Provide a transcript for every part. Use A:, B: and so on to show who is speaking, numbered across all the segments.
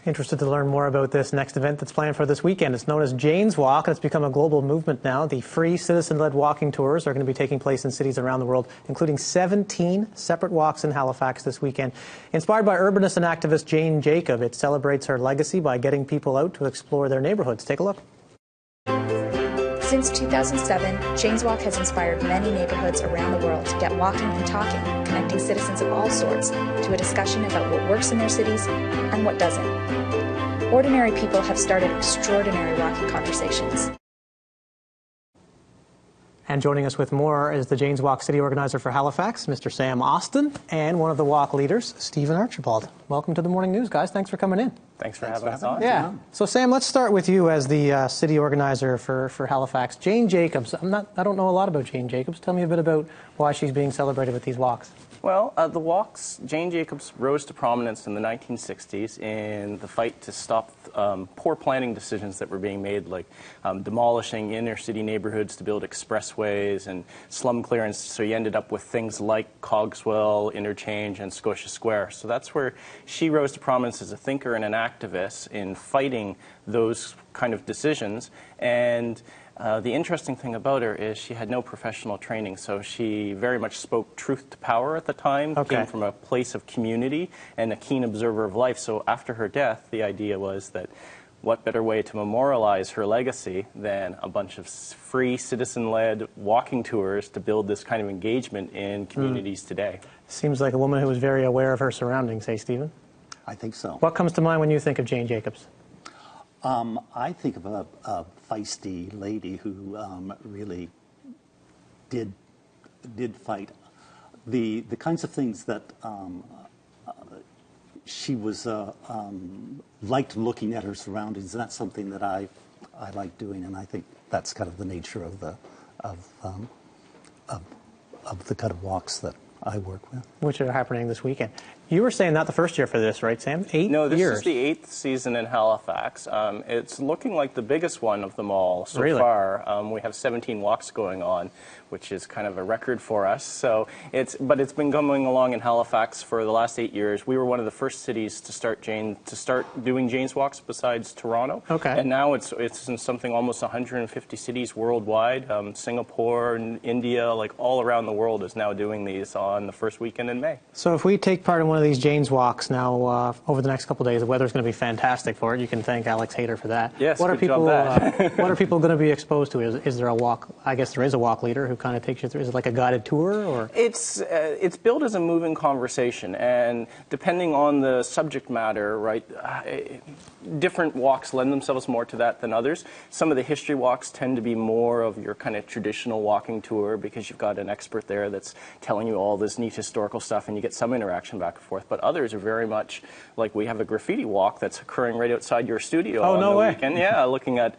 A: Interested to learn more about this next event that's planned for this weekend. It's known as Jane's Walk, and it's become a global movement now. The free citizen-led walking tours are going to be taking place in cities around the world, including 17 separate walks in Halifax this weekend. Inspired by urbanist and activist Jane Jacob, it celebrates her legacy by getting people out to explore their neighborhoods. Take a look.
B: Since 2007, Jane's Walk has inspired many neighborhoods around the world to get walking and talking, connecting citizens of all sorts to a discussion about what works in their cities and what doesn't. Ordinary people have started extraordinary walking conversations.
A: And joining us with more is the Jane's Walk City Organizer for Halifax, Mr. Sam Austin, and one of the walk leaders, Stephen Archibald. Welcome to the Morning News, guys. Thanks for coming in.
C: Thanks for having us on.
A: Yeah. So, Sam, let's start with you as the city organizer for Halifax. Jane Jacobs. I don't know a lot about Jane Jacobs. Tell me a bit about why she's being celebrated with these walks.
C: Well, the walks, Jane Jacobs rose to prominence in the 1960s in the fight to stop poor planning decisions that were being made, like demolishing inner city neighborhoods to build expressways and slum clearance. So you ended up with things like Cogswell, Interchange, and Scotia Square. So that's where she rose to prominence as a thinker and an activist in fighting those kind of decisions. And the interesting thing about her is she had no professional training, so she very much spoke truth to power at the time, came from a place of community and a keen observer of life. So after her death, the idea was that what better way to memorialize her legacy than a bunch of free citizen-led walking tours to build this kind of engagement in communities today.
A: Seems like a woman who was very aware of her surroundings, hey, Stephen?
D: I think so.
A: What comes to mind when you think of Jane Jacobs?
D: I think of a feisty lady who really did fight. The kinds of things that she was liked looking at her surroundings. And that's something that I like doing, and I think that's kind of the nature of the kind of walks that I work with.
A: Which are happening this weekend. You were saying not the first year for this, right, Sam? 8 years.
C: No, this is the 8th season in Halifax. It's looking like the biggest one of them all so far. We have 17 walks going on, which is kind of a record for us. So but it's been going along in Halifax for the last 8 years. We were one of the first cities to start doing Jane's Walks besides Toronto.
A: Okay.
C: And now it's in something almost 150 cities worldwide. Singapore and India, like all around the world, is now doing these on the first weekend in May.
A: So if we take part in one of these Jane's Walks now over the next couple of days, the weather's going to be fantastic for it. You can thank Alex Hayter for that.
C: Yes,
A: what are people?
C: what
A: are people going to be exposed to? Is there a walk? I guess there is a walk leader who kind of takes you through. Is it like a guided tour, or?
C: It's billed as a moving conversation, and depending on the subject matter, right, different walks lend themselves more to that than others. Some of the history walks tend to be more of your kind of traditional walking tour because you've got an expert there that's telling you all this neat historical stuff, and you get some interaction back and forth. But others are very much like we have a graffiti walk that's occurring right outside your studio on the weekend. Yeah, looking at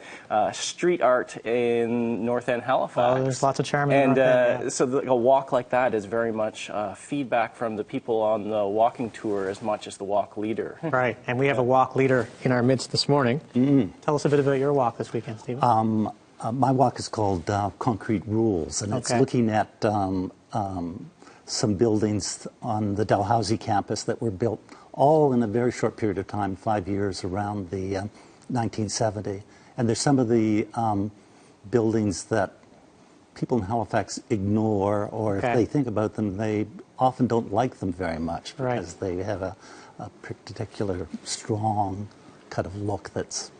C: street art in North End Halifax.
A: Oh, there's lots of charm in
C: and
A: North End,
C: so a walk like that is very much feedback from the people on the walking tour as much as the walk leader.
A: Right, and we have a walk leader in our midst this morning. Tell us a bit about your walk this weekend, Stephen.
D: My walk is called Concrete Rules, and it's looking at some buildings on the Dalhousie campus that were built all in a very short period of time, 5 years, around the 1970. And there's some of the buildings that people in Halifax ignore, or if they think about them, they often don't like them very much because they have a particular strong kind of look that's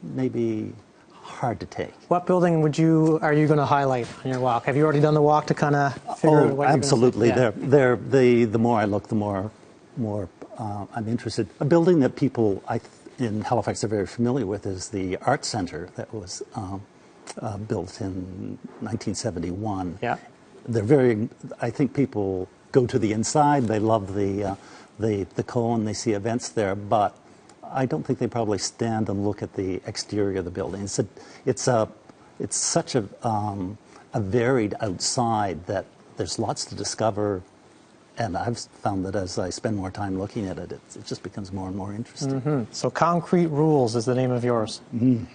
D: maybe hard to take.
A: What building are you going to highlight on your walk? Have you already done the walk to kind of figure out what
D: absolutely.
A: You're going to say?
D: The more I look, the more I'm interested. A building that people in Halifax are very familiar with is the Art Centre that was built in 1971.
A: Yeah.
D: I think people go to the inside. They love the cone. They see events there, but I don't think they probably stand and look at the exterior of the building. It's such a varied outside that there's lots to discover And I've found that as I spend more time looking at it, it just becomes more and more interesting.
A: So Concrete Rules is the name of yours.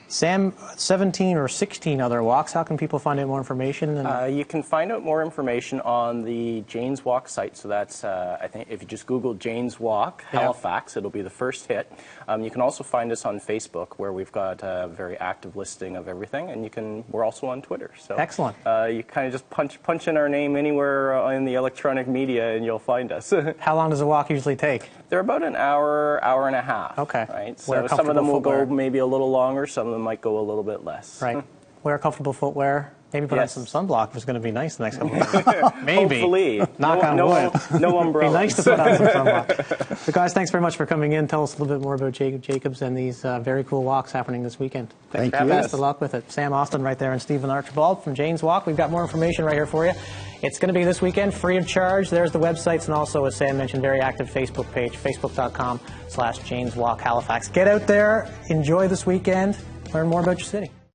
A: Sam, 17 or 16 other walks. How can people find out more information?
C: You can find out more information on the Jane's Walk site. So that's, I think, if you just Google Jane's Walk, Halifax, it'll be the first hit. You can also find us on Facebook, where we've got a very active listing of everything, and we're also on Twitter. So
A: excellent.
C: You kind of just punch in our name anywhere in the electronic media, and you'll find us.
A: How long does a walk usually take?
C: They're about an hour and a half.
A: Okay.
C: Right. So some of them will go maybe a little longer. Some of them might go a little bit less.
A: Right. Wear comfortable footwear. Maybe put on some sunblock if it's going to be nice the next couple of days. Maybe.
C: Hopefully.
A: Knock on wood.
C: No umbrellas.
A: Be nice to put on some sunblock. So guys, thanks very much for coming in. Tell us a little bit more about Jacob Jacobs and these very cool walks happening this weekend.
D: Thank you.
A: Best of luck with it. Sam Austin right there and Stephen Archibald from Jane's Walk. We've got more information right here for you. It's going to be this weekend, free of charge. There's the websites and also, as Sam mentioned, very active Facebook page, facebook.com/Jane's Walk Halifax. Get out there, enjoy this weekend, learn more about your city.